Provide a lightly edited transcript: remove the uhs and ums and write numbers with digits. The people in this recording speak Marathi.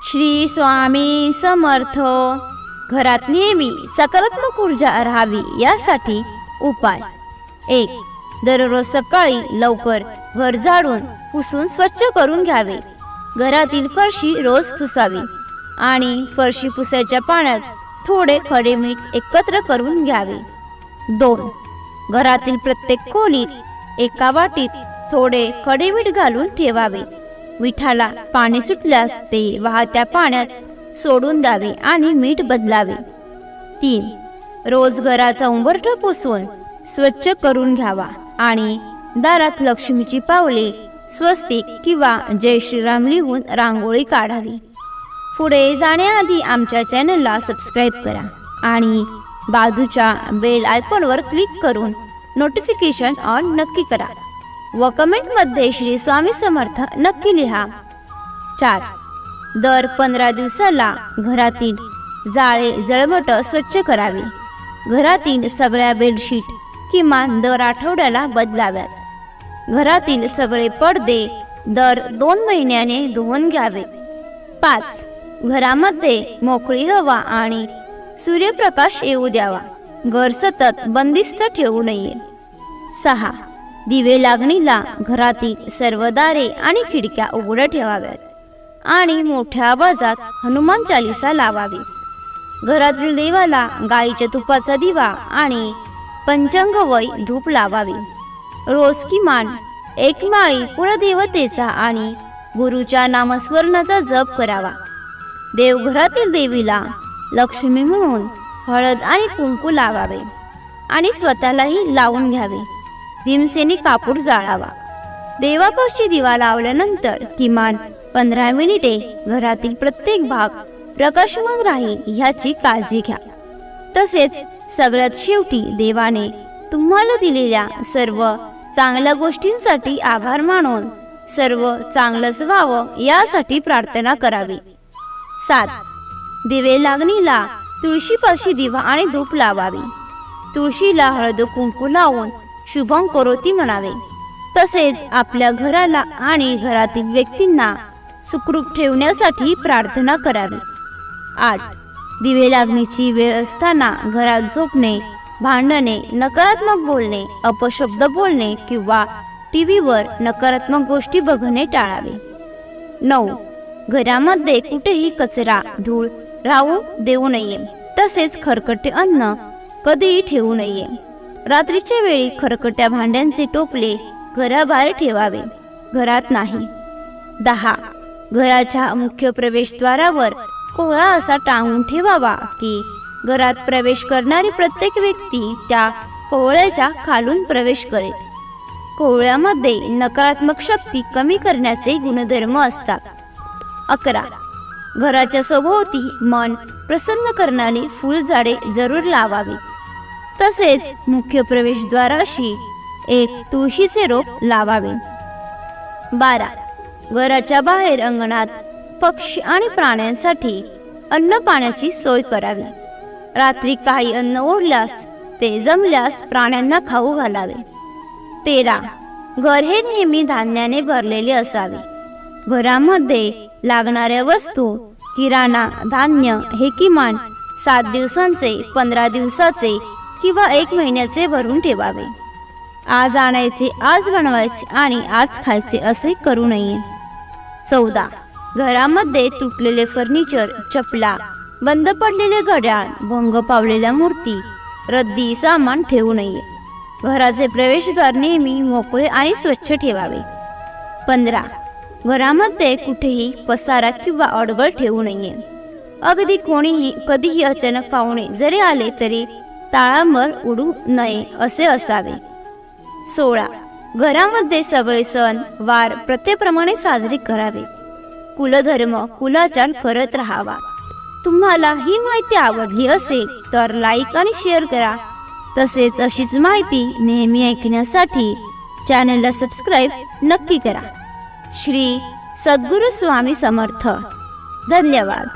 श्री स्वामी समर्थ. घरात नेहमी सकारात्मक ऊर्जा राहावी यासाठी उपाय. 1. दररोज सकाळी लवकर घर झाडून पुसून स्वच्छ करून घ्यावे. घरातील फरशी रोज पुसावी आणि फरशी पुसायच्या पाण्यात थोडे खडे मीठ एकत्र करून घ्यावे. 2. घरातील प्रत्येक खोलीत एका वाटीत थोडे खडे मीठ घालून ठेवावे. विठाला पाणी सुटल्यास ते वाहत्या पाण्यात सोडून द्यावे आणि मीठ बदलावे. 3. रोज घराचा उंबरठा पुसून स्वच्छ करून घ्यावा आणि दारात लक्ष्मीची पावले, स्वस्तिक किंवा जय श्रीराम लिहून रांगोळी काढावी. पुढे जाण्याआधी आमच्या चॅनलला सबस्क्राईब करा आणि बाजूच्या बेल आयकॉनवर क्लिक करून नोटिफिकेशन ऑन नक्की करा व कमेंटमध्ये श्री स्वामी समर्थ नक्की लिहा. 4. दर 15 दिवसाला घरातील जाळे जळमट स्वच्छ करावे. घरातील सगळ्या बेडशीट किमान दर आठवड्याला बदलाव्यात. घरातील सगळे पडदे दर 2 महिन्याने धुवून घ्यावे. 5. घरामध्ये मोकळी हवा आणि सूर्यप्रकाश येऊ द्यावा. घर सतत बंदिस्त ठेवू नये. 6. दिवे लागणीला घरातील सर्व दारे आणि खिडक्या उघड्या ठेवाव्यात आणि मोठ्या आवाजात हनुमान चालीसा लावावी. घरातील देवाला गाईच्या तुपाचा दिवा आणि पंचांगवय धूप लावावी. रोज किमान 1 माळी कुलदेवतेचा आणि गुरुच्या नामस्मरणाचा जप करावा. देवघरातील देवीला लक्ष्मी म्हणून हळद आणि कुंकू लावावे आणि स्वतःलाही लावून घ्यावे. भीमसेनी कापूर जाळावा. देवापाशी दिवा लावल्यानंतर किमान 15 मिनिटे घरातील प्रत्येक भाग प्रकाशमान राहील ह्याची काळजी घ्या. तसेच सगळ्यात शेवटी देवाने तुम्हाला दिलेल्या सर्व चांगल्या गोष्टींसाठी आभार मानून सर्व चांगलंच व्हावं यासाठी प्रार्थना करावी. 7. दिवे लागणीला तुळशीपाशी दिवा आणि धूप लावावी. तुळशीला हळद कुंकू लावून शुभं करोती म्हणावे. तसेच आपल्या घराला आणि घरातील व्यक्तींना सुखरूप ठेवण्यासाठी प्रार्थना करावी. 8. दिवे लागणीची वेळ असताना घरात झोपणे, भांडणे, नकारात्मक बोलणे, अपशब्द बोलणे किंवा टीव्हीवर नकारात्मक गोष्टी बघणे टाळावे. 9. घरामध्ये कुठेही कचरा, धूळ राहू देऊ नये. तसेच खरकटे अन्न कधीही ठेवू नये. रात्रीच्या वेळी खरकट्या भांड्यांचे टोपले घराबाहेर ठेवावे, घरात नाही. 10. घराच्या मुख्य प्रवेशद्वारावर कोहळा असा टांगून ठेवावा की घरात प्रवेश करणारी प्रत्येक व्यक्ती त्या कोहळ्याच्या खालून प्रवेश करेल. कोहळ्यामध्ये नकारात्मक शक्ती कमी करण्याचे गुणधर्म असतात. 11. घराच्या सभोवती मन प्रसन्न करणारी फुलझाडे जरूर लावावी. तसेच मुख्य प्रवेशद्वाराशी एक तुळशीचे रोप लावावे. 12. घराच्या बाहेर अंगणात पक्षी आणि प्राण्यांसाठी अन्न पाण्याची सोय करावी. रात्री काही अन्न उरल्यास ते जमल्यास प्राण्यांना खाऊ घालावे. 13. घर हे नेहमी धान्याने भरलेले असावे. घरामध्ये लागणाऱ्या वस्तू, किराणा, धान्य हे किमान 7 दिवसांचे, 15 दिवसाचे किंवा 1 महिन्याचे भरून ठेवावे. आज आणायचे आज बनवायचे आणि आज खायचे असे करू नये. 14. घरामध्ये तुटलेले फर्निचर, चपला, बंद पडलेले घड्याळ, भंग पावलेल्या मूर्ती, रद्दी सामान ठेवू नये. घराचे प्रवेशद्वार नेहमी मोकळे आणि स्वच्छ ठेवावे. 15. घरामध्ये कुठेही पसारा किंवा अडगळ ठेवू नये. अगदी कोणीही कधीही अचानक पाहुणे जरी आले तरी ताळांवर उडू नये असे असावे. 16. घरामध्ये सगळे सण वार प्रथेप्रमाणे साजरे करावे. कुलधर्म कुलाचार करत राहावा. तुम्हाला ही माहिती आवडली असेल तर लाईक आणि शेअर करा. तसेच अशीच माहिती नेहमी ऐकण्यासाठी चॅनलला सबस्क्राईब नक्की करा. श्री सद्गुरू स्वामी समर्थ. धन्यवाद.